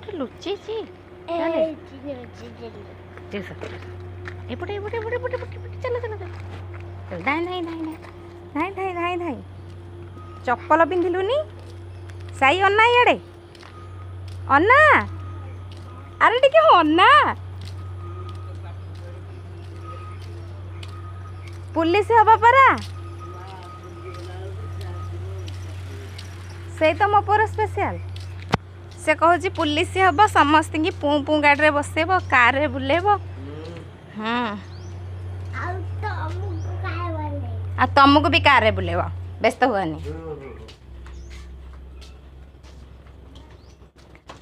कोठे लुचि एपटे एपटे एपटे एपटे एपटे चल चल चल धाई धाई धाई धाई धाई धाई धाई चप्पल पिंधिलुनी साई अन्ना इे अन्ना अरे टिके अन्ना पुलिस हवा परा से तो मो पुअर स्पेशल से कहूँ पुलिस हम समस्त की पू पू गाड़ी बसब कार रे बुलेब आ तुमको भी कार रे बुलेब व्यस्त हुआनी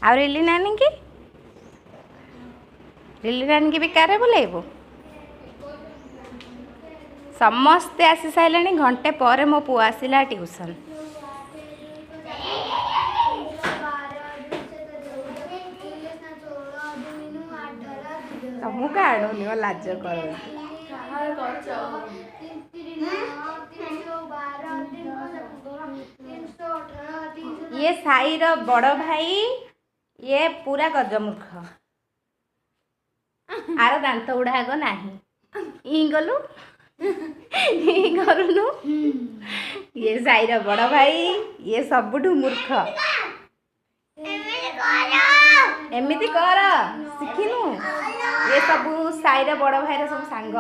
आ रिली नानी की भी कार रे बुलेबू समस्ते आसी सारे घंटे पर मो पुआ आसला ट्यूशन तुमको आड़ुनि लाज कर ये साईर बड़ भाई ये पूरा गजमूर्ख आर दांत गुड़ाक ना गलु करूनु ये साईर बड़ भाई ये सबुठु मूर्ख एमिति कर शिखिनु ये सब साईर बड़ भाईर सब सांग